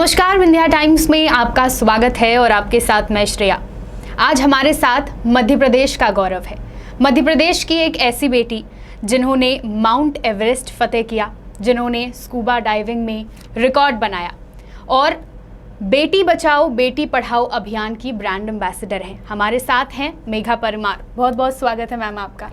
नमस्कार, विंध्या टाइम्स में आपका स्वागत है और आपके साथ मैं श्रेया। आज हमारे साथ मध्य प्रदेश का गौरव है। मध्य प्रदेश की एक ऐसी बेटी जिन्होंने माउंट एवरेस्ट फतेह किया, जिन्होंने स्कूबा डाइविंग में रिकॉर्ड बनाया और बेटी बचाओ बेटी पढ़ाओ अभियान की ब्रांड एम्बेसडर हैं। हमारे साथ हैं मेघा परमार। बहुत बहुत स्वागत है मैम आपका।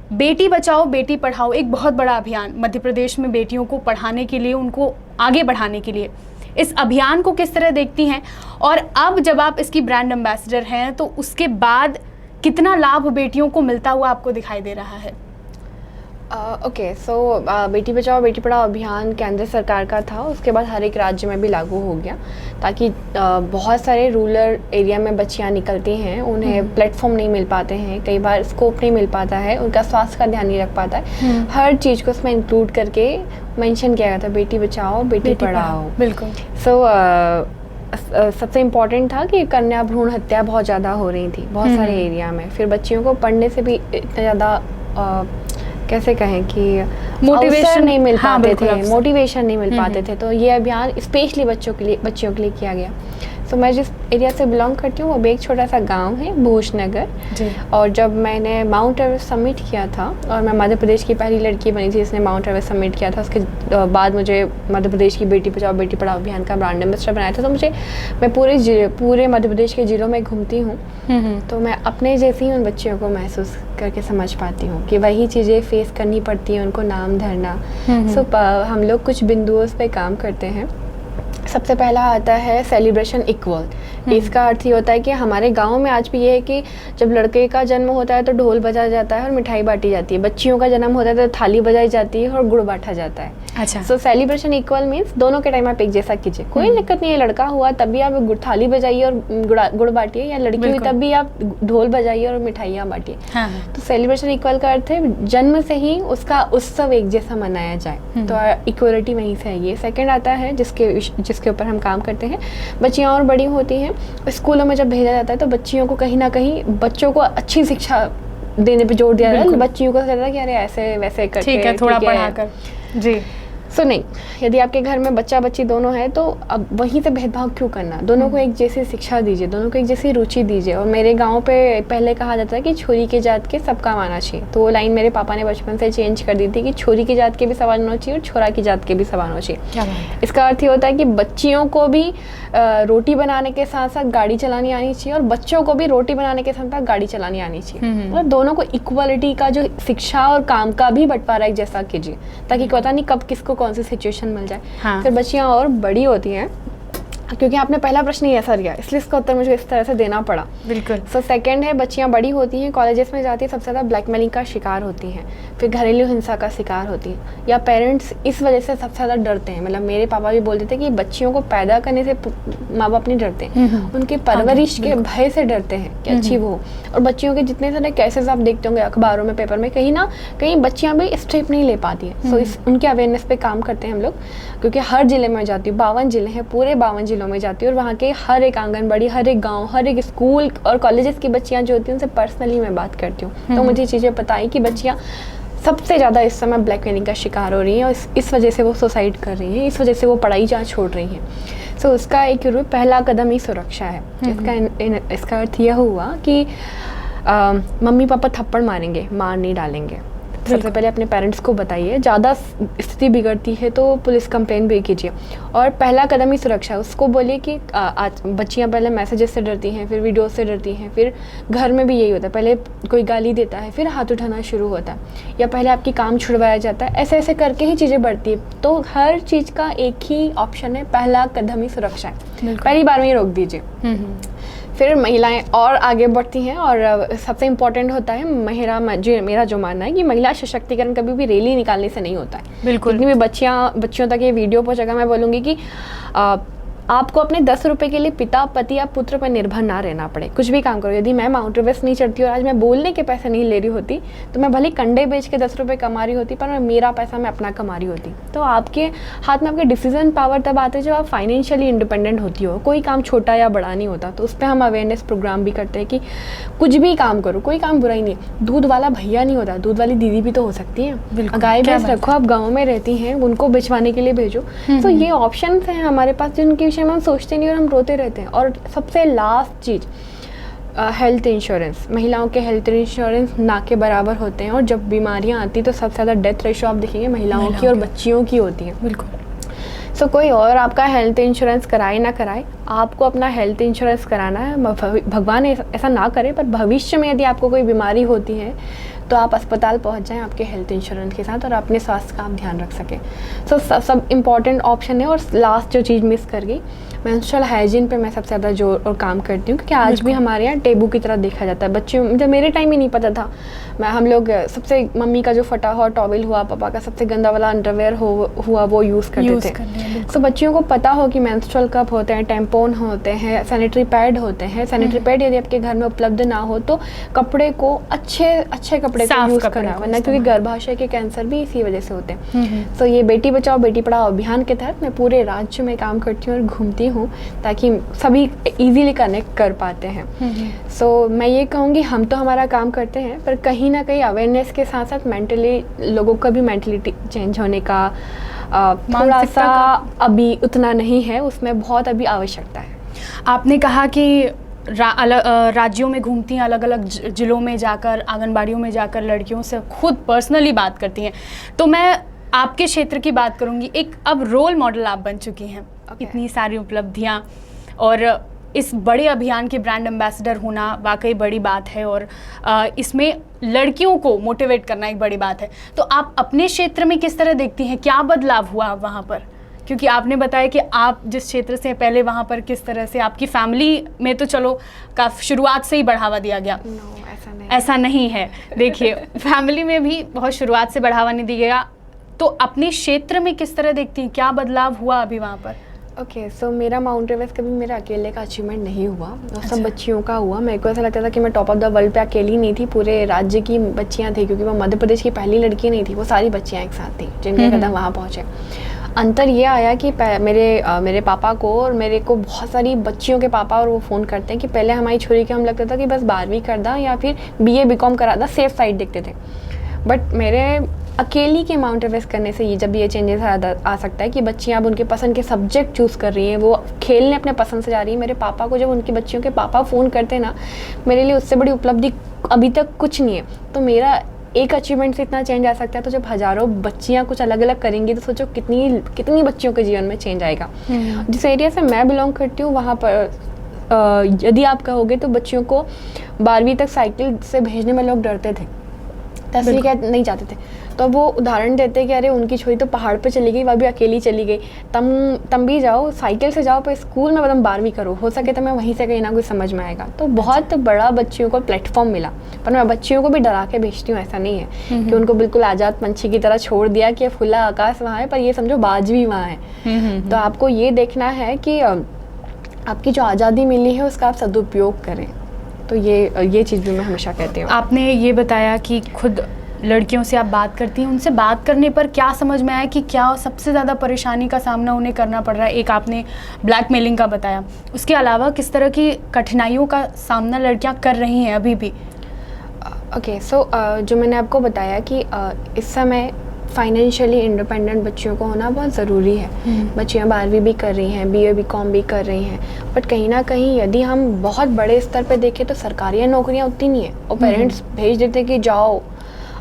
बेटी बचाओ बेटी पढ़ाओ एक बहुत बड़ा अभियान मध्य प्रदेश में बेटियों को पढ़ाने के लिए, उनको आगे बढ़ाने के लिए, इस अभियान को किस तरह देखती हैं? और अब जब आप इसकी ब्रांड एम्बेसडर हैं तो उसके बाद कितना लाभ बेटियों को मिलता हुआ आपको दिखाई दे रहा है? ओके, सो बेटी बचाओ बेटी पढ़ाओ अभियान केंद्र सरकार का था, उसके बाद हर एक राज्य में भी लागू हो गया ताकि बहुत सारे रूरल एरिया में बच्चियां निकलती हैं, उन्हें प्लेटफॉर्म नहीं मिल पाते हैं, कई बार स्कोप नहीं मिल पाता है, उनका स्वास्थ्य का ध्यान नहीं रख पाता है। हर चीज़ को उसमें इंक्लूड करके मेंशन किया गया था, बेटी बचाओ बेटी पढ़ाओ। बिल्कुल। सो सबसे इम्पॉर्टेंट था कि कन्या भ्रूण हत्या बहुत ज़्यादा हो रही थी बहुत सारे एरिया में, फिर बच्चियों को पढ़ने से भी इतना ज़्यादा कैसे कहें कि मोटिवेशन नहीं मिल पाते थे, मोटिवेशन नहीं मिल पाते थे। तो ये अभियान स्पेशली बच्चियों के लिए किया गया। तो मैं जिस एरिया से बिलोंग करती हूँ वो भी एक छोटा सा गांव है, भूषनगर। और जब मैंने माउंट एवरेस्ट सबमिट किया था और मैं मध्य प्रदेश की पहली लड़की बनी थी जिसने माउंट एवरेस्ट सबमिट किया था, उसके बाद मुझे मध्य प्रदेश की बेटी बचाओ बेटी पढ़ाओ अभियान का ब्रांड एम्बेसडर बनाया था। तो मैं पूरे मध्य प्रदेश के जिलों में घूमती हूँ, तो मैं अपने जैसी उन बच्चियों को महसूस करके समझ पाती हूँ कि वही चीज़ें फेस करनी पड़ती हैं, उनको नाम धरना। हम लोग कुछ बिंदुओं पे काम करते हैं। सबसे पहला आता है सेलिब्रेशन इक्वल। इसका अर्थ ये होता है कि हमारे गांव में आज भी ये है कि जब लड़के का जन्म होता है तो ढोल बजाया जाता है और मिठाई बांटी जाती है, बच्चियों का जन्म होता है तो थाली बजाई जाती है और गुड़ बांटा जाता है। अच्छा। सो सेलिब्रेशन इक्वल मीन्स दोनों के टाइम आप एक जैसा कीजिए, कोई दिक्कत नहीं है। लड़का हुआ तब भी आप थाली बजाइए और गुड़ बांटिए, या लड़की हुई तब भी आप ढोल बजाइए और मिठाइयाँ बांटिए। तो सेलिब्रेशन इक्वल का अर्थ है जन्म से ही उसका उत्सव एक जैसा मनाया जाए, तो इक्वलिटी वहीं से है। ये सेकेंड आता है जिसके ऊपर हम काम करते हैं। बच्चियाँ और बड़ी होती हैं, स्कूलों में जब भेजा जाता है तो बच्चियों को कहीं ना कहीं बच्चों को अच्छी शिक्षा देने पे जोर दिया जाता है। बच्चियों को कहता है कि अरे ऐसे वैसे करके ठीक है, थोड़ा पढ़ाकर। जी। सो नहीं, यदि आपके घर में बच्चा बच्ची दोनों है तो अब वहीं से भेदभाव क्यों करना? दोनों को एक जैसी शिक्षा दीजिए, दोनों को एक जैसी रुचि दीजिए। और मेरे गांव पे पहले कहा जाता है कि छोरी के जात के सब काम आना चाहिए, तो वो लाइन मेरे पापा ने बचपन से चेंज कर दी थी कि छोरी की जात के भी सवाल होना चाहिए और छोरा की जात के भी सवाल होना चाहिए। इसका अर्थ ये होता है कि बच्चियों को भी रोटी बनाने के साथ साथ गाड़ी चलानी आनी चाहिए और बच्चों को भी रोटी बनाने के साथ साथ गाड़ी चलानी आनी चाहिए। मतलब दोनों को इक्वलिटी का जो शिक्षा और काम का भी बंटवारा एक जैसा कीजिए, ताकि पता नहीं कब किसको कौन सी सिचुएशन मिल जाए। फिर बच्चियां और बड़ी होती हैं, क्योंकि आपने पहला प्रश्न ही ऐसा दिया इसलिए इसका उत्तर मुझे इस तरह से देना पड़ा। बिल्कुल। सो सेकंड है, बच्चियां बड़ी होती हैं, कॉलेजेस में जाती हैं, सबसे ज़्यादा ब्लैकमेलिंग का शिकार होती हैं, फिर घरेलू हिंसा का शिकार होती हैं, या पेरेंट्स इस वजह से सबसे ज़्यादा डरते हैं। मतलब मेरे पापा भी बोलते थे कि बच्चियों को पैदा करने से माँ बाप नहीं डरते, उनके परवरिश के भय से डरते हैं कि अच्छी वो। और बच्चियों के जितने सारे केसेस आप देखते होंगे अखबारों में, पेपर में, कहीं ना कहीं बच्चियाँ भी स्टेप नहीं ले पाती हैं। सो उनके अवेयरनेस पे काम करते हैं हम लोग, क्योंकि हर जिले में जाती हूँ, 52 जिले हैं, पूरे 52 जिलों में जाती हूँ और वहाँ के हर एक आंगनबाड़ी, हर एक गांव, हर एक स्कूल और कॉलेजेस की बच्चियाँ जो होती हैं उनसे पर्सनली मैं बात करती हूँ। तो मुझे चीज़ें पता है कि बच्चियाँ सबसे ज़्यादा इस समय ब्लैकमेलिंग का शिकार हो रही हैं और इस वजह से वो सुसाइड कर रही हैं, इस वजह से वो पढ़ाई जहाँ छोड़ रही हैं। सो उसका एक पहला कदम ही सुरक्षा है। इसका अर्थ यह हुआ कि मम्मी पापा थप्पड़ मारेंगे, मार नहीं डालेंगे। सबसे पहले अपने पेरेंट्स को बताइए, ज़्यादा स्थिति बिगड़ती है तो पुलिस कंप्लेन भी कीजिए। और पहला कदम ही सुरक्षा। उसको बोलिए कि आज बच्चियाँ पहले मैसेजेस से डरती हैं, फिर वीडियो से डरती हैं, फिर घर में भी यही होता है, पहले कोई गाली देता है फिर हाथ उठाना शुरू होता है, या पहले आपकी काम छुड़वाया जाता है। ऐसे ऐसे करके ही चीज़ें बढ़ती है। तो हर चीज़ का एक ही ऑप्शन है, पहला कदम ही सुरक्षा है। पहली बार में ही रोक दीजिए। फिर महिलाएं और आगे बढ़ती हैं और सबसे इम्पोर्टेंट होता है मेरा जो मानना है कि महिला सशक्तिकरण कभी भी रैली निकालने से नहीं होता है। बिल्कुल। जितनी भी बच्चियों तक ये वीडियो पहुंचेगा, मैं बोलूँगी कि आपको अपने 10 रुपए के लिए पिता, पति या पुत्र पर निर्भर ना रहना पड़े। कुछ भी काम करो, यदि मैं माउंट एवरेस्ट नहीं चढ़ती और आज मैं बोलने के पैसे नहीं ले रही होती, तो मैं भले कंडे बेच के 10 रुपए कमा रही होती, पर मेरा पैसा मैं अपना कमा रही होती। तो आपके हाथ में आपके डिसीजन पावर तब आते जब आप फाइनेंशियली इंडिपेंडेंट होती हो। कोई काम छोटा या बड़ा नहीं होता। तो उस पर हम अवेयरनेस प्रोग्राम भी करते हैं कि कुछ भी काम करो, कोई काम बुरा ही नहीं है। दूध वाला भैया नहीं होता, दूध वाली दीदी भी तो हो सकती है। गाय भैंस रखो, आप गाँव में रहती हैं, उनको बेचवाने के लिए भेजो। तो ये ऑप्शन हैं हमारे पास जिनके विषय में हम सोचते नहीं और हम रोते रहते हैं। और सबसे लास्ट चीज़, हेल्थ इंश्योरेंस। महिलाओं के हेल्थ इंश्योरेंस ना के बराबर होते हैं, और जब बीमारियां आती तो सबसे ज़्यादा डेथ रेशो आप देखेंगे महिलाओं की और बच्चियों की होती है। बिल्कुल। सो कोई और आपका हेल्थ इंश्योरेंस कराए ना कराए, आपको अपना हेल्थ इंश्योरेंस कराना है। भगवान ऐसा ना करे, पर भविष्य में यदि आपको कोई बीमारी होती है तो आप अस्पताल पहुंच जाएं आपके हेल्थ इंश्योरेंस के साथ, और अपने स्वास्थ्य का आप ध्यान रख सकें। सो सब इम्पॉर्टेंट ऑप्शन है। और लास्ट जो चीज़ मिस कर गई, मेंस्ट्रुअल हाइजीन पे मैं सबसे ज़्यादा जोर और काम करती हूँ, क्योंकि आज भी हमारे यहाँ टेबू की तरह देखा जाता है। बच्चों, जब मेरे टाइम ही नहीं पता था, हम लोग सबसे मम्मी का जो फटा हुआ टॉवल हुआ, पापा का सबसे गंदा वाला अंडरवेयर हुआ, वो यूज़ करते थे। तो बच्चियों को पता हो कि मेंस्ट्रुअल कप होते हैं, टैम्पोन होते हैं, सैनिटरी पैड होते हैं। सैनिटरी पैड यदि आपके घर में उपलब्ध ना हो तो कपड़े को अच्छे कपड़े को यूज़ करना, वरना क्योंकि गर्भाशय के कैंसर भी इसी वजह से होते हैं। तो ये बेटी बचाओ बेटी पढ़ाओ अभियान के तहत मैं पूरे राज्य में काम करती हूँ और घूमती हूँ, ताकि सभी इजीली कनेक्ट कर पाते हैं। सो मैं ये कहूँगी, हम तो हमारा काम करते हैं, पर कहीं ना कहीं अवेयरनेस के साथ साथ मेंटली लोगों का भी मेंटलिटी चेंज होने का थोड़ा सा अभी उतना नहीं है, उसमें बहुत अभी आवश्यकता है। आपने कहा कि राज्यों में घूमती हैं, अलग अलग जिलों में जाकर, आंगनबाड़ियों में जाकर लड़कियों से खुद पर्सनली बात करती हैं। तो मैं आपके क्षेत्र की बात करूंगी। एक अब रोल मॉडल आप बन चुकी हैं। इतनी सारी उपलब्धियां और इस बड़े अभियान के ब्रांड एम्बेसडर होना वाकई बड़ी बात है, और इसमें लड़कियों को मोटिवेट करना एक बड़ी बात है। तो आप अपने क्षेत्र में किस तरह देखती हैं, क्या बदलाव हुआ वहाँ पर? क्योंकि आपने बताया कि आप जिस क्षेत्र से पहले, वहाँ पर किस तरह से आपकी फैमिली में तो चलो काफ़ी शुरुआत से ही बढ़ावा दिया गया। ऐसा नहीं है। देखिए, फैमिली में भी बहुत शुरुआत से बढ़ावा नहीं दिया गया। तो अपने क्षेत्र में किस तरह देखती हैं, क्या बदलाव हुआ अभी वहाँ पर? ओके, सो मेरा माउंट एवरेस्ट कभी मेरा अकेले का अचीवमेंट नहीं हुआ, सब बच्चियों का हुआ। मेरे को ऐसा लगता था कि मैं टॉप ऑफ द वर्ल्ड पे अकेली नहीं थी, पूरे राज्य की बच्चियाँ थी, क्योंकि मैं मध्य प्रदेश की पहली लड़की नहीं थी, वो सारी बच्चियाँ एक साथ थी जिनके कदम वहाँ पहुँचे। अंतर ये आया कि मेरे पापा को और मेरे को बहुत सारी बच्चियों के पापा और वो फ़ोन करते हैं कि पहले हमारी छोरी के हम लगता था कि बस 12वीं कर दा या फिर BA BCom करा दा, सेफ साइड देखते थे। बट मेरे अकेली के माउंट एवरेस्ट करने से ये जब ये चेंजेस आ सकता है कि बच्चियाँ अब उनके पसंद के सब्जेक्ट चूज़ कर रही हैं, वो खेलने अपने पसंद से जा रही है। मेरे पापा को जब उनकी बच्चियों के पापा फ़ोन करते हैं ना, मेरे लिए उससे बड़ी उपलब्धि अभी तक कुछ नहीं है। तो मेरा एक अचीवमेंट से इतना चेंज आ सकता है, तो जब हज़ारों बच्चियाँ कुछ अलग अलग करेंगी तो सोचो कितनी बच्चियों के जीवन में चेंज आएगा। जिस एरिया से मैं बिलोंग करती हूँ वहाँ पर यदि आप कहोगे तो बच्चियों को 12वीं तक साइकिल से भेजने में लोग डरते थे, 10वीं क्या नहीं जाते थे। तो वो उदाहरण देते कि अरे उनकी छोरी तो पहाड़ पे चली गई, वह भी अकेली चली गई, तुम भी जाओ साइकिल से जाओ, पर स्कूल में तुम 12वीं करो, हो सके तो मैं वहीं से कहीं ना कुछ समझ में आएगा। तो बहुत बड़ा बच्चियों को प्लेटफॉर्म मिला। पर मैं बच्चियों को भी डरा के भेजती हूँ, ऐसा नहीं है कि उनको बिल्कुल आज़ाद पंछी की तरह छोड़ दिया कि खुला आकाश वहाँ है, पर ये समझो बाज भी वहाँ है। तो आपको ये देखना है कि आपकी जो आज़ादी मिली है उसका आप सदुपयोग करें। तो ये चीज़ भी मैं हमेशा कहती हूँ। आपने ये बताया कि खुद लड़कियों से आप बात करती हैं, उनसे बात करने पर क्या समझ में आया कि क्या सबसे ज़्यादा परेशानी का सामना उन्हें करना पड़ रहा है? एक आपने ब्लैकमेलिंग का बताया, उसके अलावा किस तरह की कठिनाइयों का सामना लड़कियां कर रही हैं अभी भी? ओके, सो जो मैंने आपको बताया कि इस समय फाइनेंशियली इंडिपेंडेंट बच्चियों को होना बहुत ज़रूरी है। बच्चियाँ 12वीं भी कर रही हैं, BA BCom भी कर रही हैं, बट कहीं ना कहीं यदि हम बहुत बड़े स्तर पे देखें तो सरकारी नौकरियाँ उतनी नहीं है, और पेरेंट्स भेज देते कि जाओ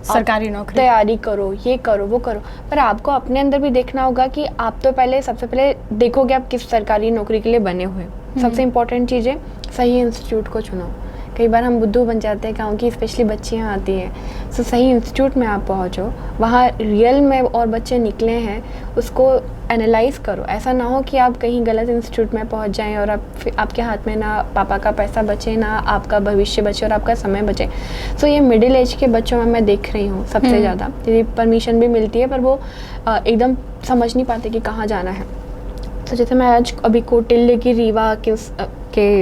सरकारी नौकरी तैयारी करो, ये करो वो करो। पर आपको अपने अंदर भी देखना होगा कि आप तो सबसे पहले देखोगे आप किस सरकारी नौकरी के लिए बने हुए। सबसे इम्पोर्टेंट चीज़ है सही इंस्टीट्यूट को चुनो। कई बार हम बुद्धू बन जाते हैं, गाँव की स्पेशली बच्चियाँ आती हैं, सो सही इंस्टीट्यूट में आप पहुँचो, वहाँ रियल में और बच्चे निकले हैं उसको एनालाइज करो। ऐसा ना हो कि आप कहीं गलत इंस्टीट्यूट में पहुँच जाएं और आपके हाथ में ना पापा का पैसा बचे, ना आपका भविष्य बचे और आपका समय बचे। सो ये मिडिल एज के बच्चों में मैं देख रही हूँ सबसे ज़्यादा। यदि परमिशन भी मिलती है पर वो एकदम समझ नहीं पाते कि कहाँ जाना है। तो जैसे मैं आज अभी कौटिल्य की रीवा के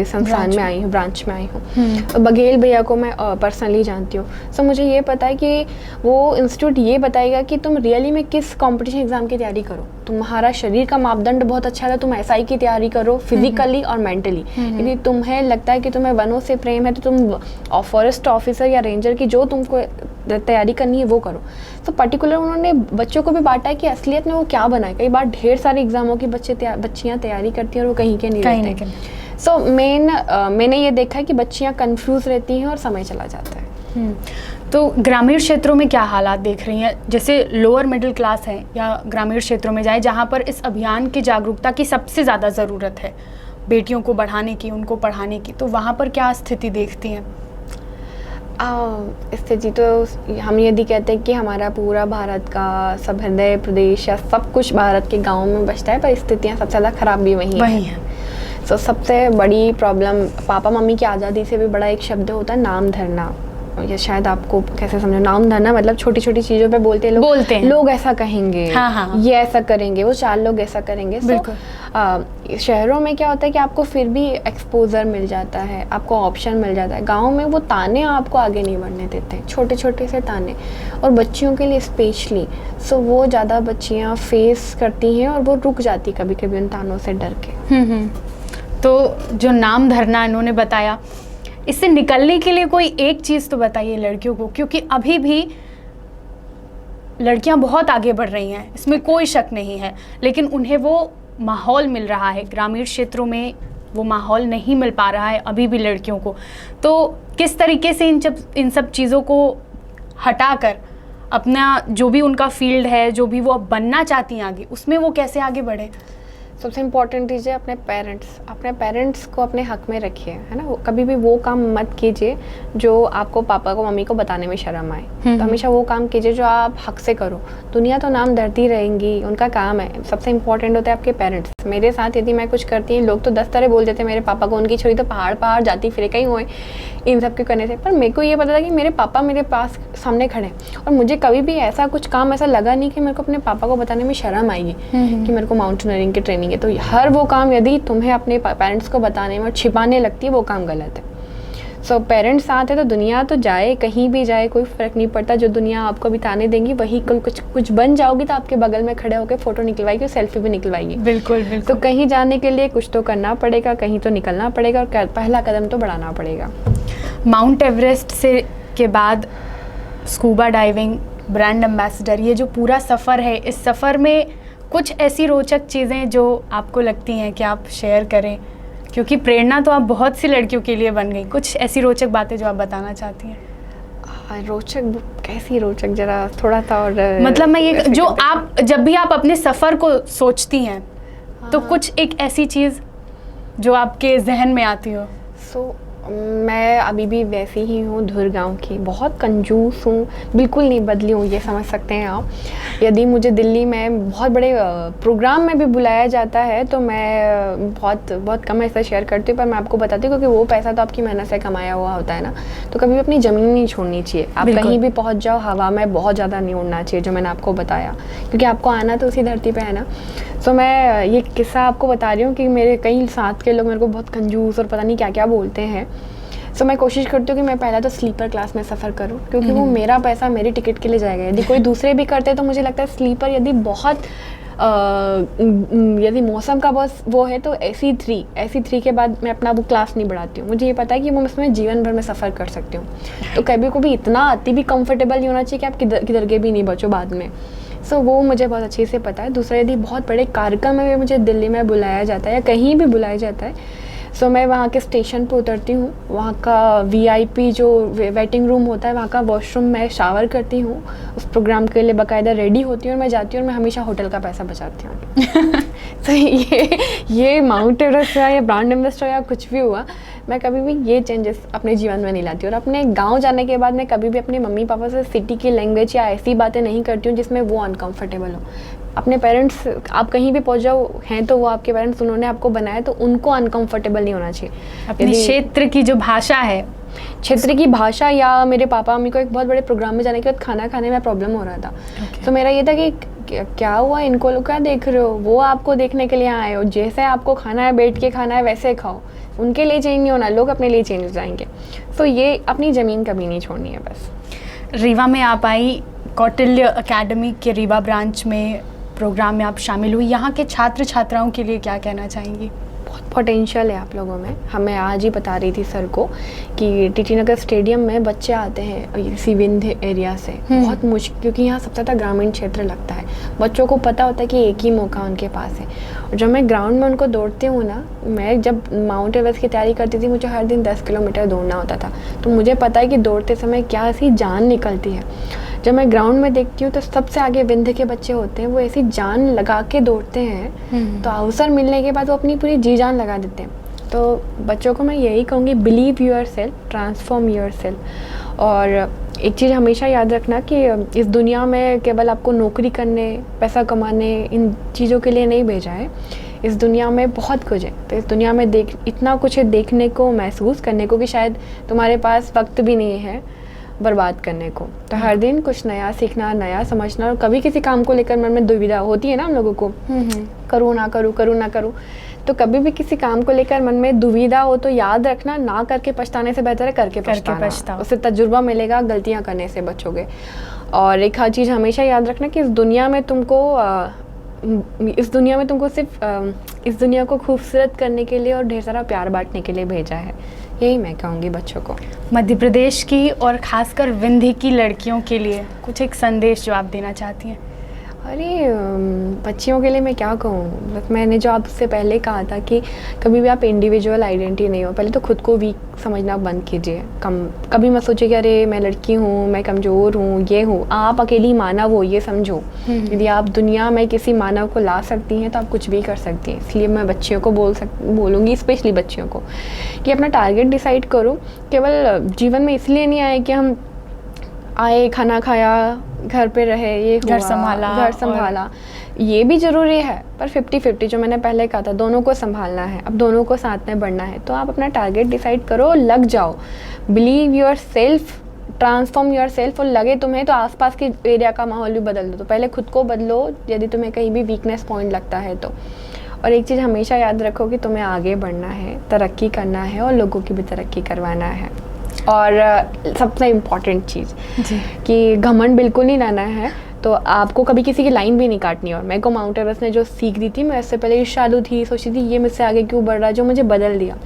संस्थान में आई हूँ, ब्रांच में आई हूँ। बघेल भैया को मैं पर्सनली जानती हूँ। सो मुझे ये पता है कि वो इंस्टीट्यूट ये बताएगा कि तुम रियली में किस कंपटीशन एग्ज़ाम की तैयारी करो। तुम्हारा शरीर का मापदंड बहुत अच्छा है तो तुम एसआई की तैयारी करो, फिजिकली और मेंटली। यदि तुम्हें लगता है कि तुम्हें वनों से प्रेम है तो तुम फॉरेस्ट ऑफिसर या रेंजर की जो तुमको तैयारी करनी है वो करो। तो पर्टिकुलर उन्होंने बच्चों को भी बांटा है कि असलियत में वो क्या बना है। कई बार ढेर सारे एग्जामों की बच्चियाँ तैयारी करती हैं और वो कहीं के नहीं रहते। सो मैंने ये देखा है कि बच्चियाँ कंफ्यूज रहती हैं और समय चला जाता है। तो ग्रामीण क्षेत्रों में क्या हालात देख रही हैं? जैसे लोअर मिडिल क्लास है या ग्रामीण क्षेत्रों में जाए जहाँ पर इस अभियान की जागरूकता की सबसे ज़्यादा ज़रूरत है, बेटियों को बढ़ाने की, उनको पढ़ाने की, तो वहाँ पर क्या स्थिति देखती हैं? स्थिति तो हम यदि कहते हैं कि हमारा पूरा भारत का सब हृदय प्रदेश या सब कुछ भारत के गाँव में बचता है, पर स्थितियाँ सबसे ज़्यादा ख़राब भी वही हैं। तो सबसे बड़ी प्रॉब्लम पापा मम्मी की आज़ादी से भी बड़ा एक शब्द होता है नाम धरना। ये शायद आपको कैसे समझो, नाम धरना मतलब छोटी छोटी चीज़ों पे बोलते हैं लोग ऐसा कहेंगे, हाँ। ये ऐसा करेंगे, वो 4 लोग ऐसा करेंगे। शहरों में क्या होता है कि आपको फिर भी एक्सपोजर मिल जाता है, आपको ऑप्शन मिल जाता है। गाँव में वो ताने आपको आगे नहीं बढ़ने देते, छोटे छोटे से ताने, और बच्चियों के लिए स्पेशली। सो वो ज़्यादा बच्चियाँ फेस करती हैं और वो रुक जाती कभी कभी उन तानों से डर के। तो जो नाम धरना इन्होंने बताया, इससे निकलने के लिए कोई एक चीज़ तो बताइए लड़कियों को, क्योंकि अभी भी लड़कियां बहुत आगे बढ़ रही हैं, इसमें कोई शक नहीं है, लेकिन उन्हें वो माहौल मिल रहा है। ग्रामीण क्षेत्रों में वो माहौल नहीं मिल पा रहा है अभी भी लड़कियों को। तो किस तरीके से इन सब चीज़ों को हटाकर अपना जो भी उनका फील्ड है, जो भी वो बनना चाहती हैं आगे, उसमें वो कैसे आगे बढ़े? सबसे इम्पॉर्टेंट चीज़ है अपने पेरेंट्स को अपने हक में रखिए, है ना। कभी भी वो काम मत कीजिए जो आपको पापा को मम्मी को बताने में शर्म आए। तो हमेशा वो काम कीजिए जो आप हक से करो। दुनिया तो नाम धरती रहेंगी, उनका काम है। सबसे इम्पॉर्टेंट होता है आपके पेरेंट्स। मेरे साथ यदि मैं कुछ करती हूँ, लोग तो 10 तरह बोल देते हैं मेरे पापा को, उनकी छोरी तो पहाड़ जाती फिर कहीं हुए इन सब के करने से। पर मेरे को ये पता था कि मेरे पापा मेरे पास सामने खड़े हैं, और मुझे कभी भी ऐसा कुछ काम ऐसा लगा नहीं कि मेरे को अपने पापा को बताने में शर्म आएगी कि मेरे को माउंटेनियरिंग की ट्रेनिंग है। तो हर वो काम यदि तुम्हें अपने पेरेंट्स को बताने में और छिपाने लगती है, वो काम गलत है। सो पेरेंट्स साथ है तो दुनिया तो जाए, कहीं भी जाए, कोई फ़र्क नहीं पड़ता। जो दुनिया आपको बिताने देंगी वही कल कुछ बन जाओगी तो आपके बगल में खड़े होकर फ़ोटो निकलवाएगी और सेल्फी भी निकलवाएगी। बिल्कुल। तो कहीं जाने के लिए कुछ तो करना पड़ेगा, कहीं तो निकलना पड़ेगा, और पहला कदम तो बढ़ाना पड़ेगा। माउंट एवरेस्ट से के बाद स्कूबा डाइविंग, ब्रांड एम्बेसडर, ये जो पूरा सफ़र है, इस सफ़र में कुछ ऐसी रोचक चीज़ें जो आपको लगती हैं कि आप शेयर करें, क्योंकि प्रेरणा तो आप बहुत सी लड़कियों के लिए बन गई। कुछ ऐसी रोचक बातें जो आप बताना चाहती हैं? रोचक कैसी रोचक, जरा थोड़ा सा और मतलब मैं ये जो आप जब भी आप अपने सफ़र को सोचती हैं तो कुछ एक ऐसी चीज़ जो आपके जहन में आती हो। मैं अभी भी वैसी ही हूँ, धुर गाँव की, बहुत कंजूस हूँ, बिल्कुल नहीं बदली हूँ, ये समझ सकते हैं आप। यदि मुझे दिल्ली में बहुत बड़े प्रोग्राम में भी बुलाया जाता है तो मैं बहुत कम ऐसा शेयर करती हूँ, पर मैं आपको बताती हूँ क्योंकि वो पैसा तो आपकी मेहनत से कमाया हुआ होता है ना। तो कभी भी अपनी ज़मीन नहीं छोड़नी चाहिए। आप कहीं भी पहुँच जाओ, हवा में बहुत ज़्यादा नहीं उड़ना चाहिए, जो मैंने आपको बताया, क्योंकि आपको आना तो उसी धरती पर है ना। तो मैं ये किस्सा आपको बता रही हूँ कि मेरे कई साथ के लोग मेरे को बहुत कंजूस और पता नहीं क्या क्या बोलते हैं। सो मैं कोशिश करती हूँ कि मैं पहला तो स्लीपर क्लास में सफ़र करूँ, क्योंकि वो मेरा पैसा मेरी टिकट के लिए जाएगा। यदि कोई दूसरे भी करते तो मुझे लगता है स्लीपर यदि बहुत यदि मौसम का बस वो है तो AC3 के बाद मैं अपना वो क्लास नहीं बढ़ाती हूँ। मुझे ये पता है कि वो इसमें जीवन भर में सफ़र कर सकती हूँ। तो कभी इतना अति भी कंफर्टेबल नहीं होना चाहिए कि आप किधर के भी नहीं बचो बाद में। सो वो मुझे बहुत अच्छे से पता है। दूसरा, यदि बहुत बड़े कार्यक्रम में भी मुझे दिल्ली में बुलाया जाता है या कहीं भी बुलाया जाता है, सो मैं वहाँ के स्टेशन पर उतरती हूँ, वहाँ का VIP जो वेटिंग रूम होता है, वहाँ का वॉशरूम मैं शावर करती हूँ, उस प्रोग्राम के लिए बाकायदा रेडी होती हूँ और मैं जाती हूँ और मैं हमेशा होटल का पैसा बचाती हूँ। तो ये माउंट एवरेस्ट या ब्रांड एम्बेसडर या कुछ भी हुआ, मैं कभी भी ये चेंजेस अपने जीवन में नहीं लाती। और अपने गांव जाने के बाद मैं कभी भी अपने मम्मी पापा से सिटी की लैंग्वेज या ऐसी बातें नहीं करती हूँ जिसमें वो अनकंफर्टेबल हो। अपने पेरेंट्स, आप कहीं भी पहुँच जाओ हैं तो वो आपके पेरेंट्स, उन्होंने आपको बनाया, तो उनको अनकंफर्टेबल नहीं होना चाहिए। अपने क्षेत्र की जो भाषा है, क्षेत्र की भाषा, या मेरे पापा मम्मी को एक बहुत बड़े प्रोग्राम में जाने के बाद खाना खाने में प्रॉब्लम हो रहा था। तो मेरा ये था कि क्या हुआ, इनको लोग क्या देख रहे हो, वो आपको देखने के लिए आए हो, जैसे आपको खाना है बैठ के खाना है वैसे खाओ, उनके लिए चेंज नहीं होना, लोग अपने लिए चेंज हो जाएंगे। तो ये अपनी ज़मीन कभी नहीं छोड़नी है बस। रीवा में आप आई, कौटिल्य अकेडमी के रीवा ब्रांच में प्रोग्राम में आप शामिल हुई, यहाँ के छात्र छात्राओं के लिए क्या कहना चाहेंगी? बहुत पोटेंशियल है आप लोगों में। हमें आज ही बता रही थी सर को कि टीटी नगर स्टेडियम में बच्चे आते हैं इसी विंध्य एरिया से, बहुत मुश्किल, क्योंकि यहाँ सबसे ज़्यादा ग्रामीण क्षेत्र लगता है। बच्चों को पता होता है कि एक ही मौका उनके पास है। और जब मैं ग्राउंड में उनको दौड़ती हूँ ना, मैं जब माउंट एवरेस्ट की तैयारी करती थी, मुझे हर दिन 10 किलोमीटर दौड़ना होता था, तो मुझे पता है कि दौड़ते समय क्या ऐसी जान निकलती है। जब मैं ग्राउंड में देखती हूँ तो सबसे आगे विंध्य के बच्चे होते हैं, वो ऐसी जान लगा के दौड़ते हैं, तो अवसर मिलने के बाद वो अपनी पूरी जी जान लगा देते हैं। तो बच्चों को मैं यही कहूँगी, believe your self, transform your self. और एक चीज़ हमेशा याद रखना कि इस दुनिया में केवल आपको नौकरी करने, पैसा कमाने, इन चीज़ों के लिए नहीं भेजा है। इस दुनिया में बहुत कुछ है, तो इस दुनिया में इतना कुछ है देखने को, महसूस करने को, कि शायद तुम्हारे पास वक्त भी नहीं है बर्बाद करने को। तो हर दिन कुछ नया सीखना, नया समझना। और कभी किसी काम को लेकर मन में दुविधा होती है ना हम लोगों को, करूँ ना करूँ, करूँ ना करूँ, तो कभी भी किसी काम को लेकर मन में दुविधा हो तो याद रखना, ना करके पछताने से बेहतर है करके पछताना। उससे तजुर्बा मिलेगा, गलतियाँ करने से बचोगे। और एक हर चीज़ हमेशा याद रखना कि इस दुनिया में तुमको सिर्फ इस दुनिया को खूबसूरत करने के लिए और ढेर सारा प्यार बांटने के लिए भेजा है। यही मैं कहूँगी बच्चों को। मध्य प्रदेश की और ख़ासकर विंध्य की लड़कियों के लिए कुछ एक संदेश जो आप देना चाहती हैं? अरे बच्चियों के लिए मैं क्या कहूँ, बस मैंने जो आपसे पहले कहा था कि कभी भी आप इंडिविजुअल आइडेंटिटी नहीं हो। पहले तो खुद को वीक समझना बंद कीजिए। कभी मत सोचिए कि अरे मैं लड़की हूँ, मैं कमज़ोर हूँ, ये हूँ। आप अकेली मानव हो, ये समझो। यदि आप दुनिया में किसी मानव को ला सकती हैं तो आप कुछ भी कर सकती हैं। इसलिए मैं बच्चियों को बोलूँगी, स्पेशली बच्चियों को, कि अपना टारगेट डिसाइड करो। केवल जीवन में इसलिए नहीं आए कि हम आए, खाना खाया, घर पे रहे, ये हुआ, घर संभाला, ये भी ज़रूरी है, पर 50-50 जो मैंने पहले कहा था, दोनों को संभालना है, अब दोनों को साथ में बढ़ना है। तो आप अपना टारगेट डिसाइड करो, लग जाओ, believe your self, transform your self. और लगे तुम्हें तो आसपास के एरिया का माहौल भी बदल दो। तो पहले खुद को बदलो यदि तुम्हें कहीं भी वीकनेस पॉइंट लगता है तो। और एक चीज़ हमेशा याद रखो कि तुम्हें आगे बढ़ना है, तरक्की करना है और लोगों की भी तरक्की करवाना है। और सबसे इम्पॉर्टेंट चीज़ कि घमंड बिल्कुल नहीं रहना है। तो आपको कभी किसी की लाइन भी नहीं काटनी। और मेरे को माउंट एवरेस्ट ने जो सीख दी थी, मैं इससे पहले ईर्ष्यालु थी, सोचती थी ये मुझसे आगे क्यों बढ़ रहा है, जो मुझे बदल दिया।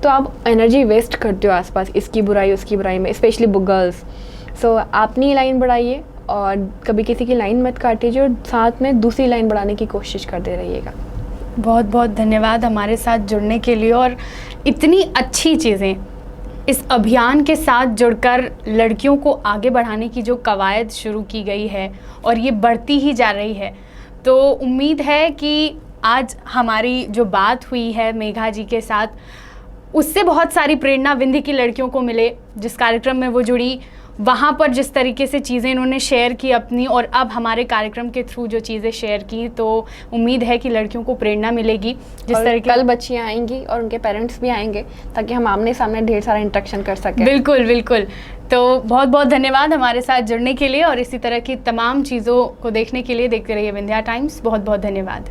तो आप एनर्जी वेस्ट करते हो आसपास इसकी बुराई उसकी बुराई में, स्पेशली गर्ल्स। सो अपनी लाइन बढ़ाइए और कभी किसी की लाइन मत काटिए, और साथ में दूसरी लाइन बढ़ाने की कोशिश करते रहिएगा। बहुत बहुत धन्यवाद हमारे साथ जुड़ने के लिए, और इतनी अच्छी चीज़ें इस अभियान के साथ जुड़कर लड़कियों को आगे बढ़ाने की जो कवायद शुरू की गई है और ये बढ़ती ही जा रही है। तो उम्मीद है कि आज हमारी जो बात हुई है मेघा जी के साथ, उससे बहुत सारी प्रेरणा विंध्य की लड़कियों को मिले। जिस कार्यक्रम में वो जुड़ी, वहाँ पर जिस तरीके से चीज़ें इन्होंने शेयर की अपनी, और अब हमारे कार्यक्रम के थ्रू जो चीज़ें शेयर की, तो उम्मीद है कि लड़कियों को प्रेरणा मिलेगी। जिस तरीके कल बच्चियाँ आएंगी और उनके पेरेंट्स भी आएंगे, ताकि हम आमने सामने ढेर सारा इंटरेक्शन कर सकें। बिल्कुल बिल्कुल। तो बहुत बहुत धन्यवाद हमारे साथ जुड़ने के लिए, और इसी तरह की तमाम चीज़ों को देखने के लिए देखते रहिए विंध्या टाइम्स। बहुत बहुत धन्यवाद।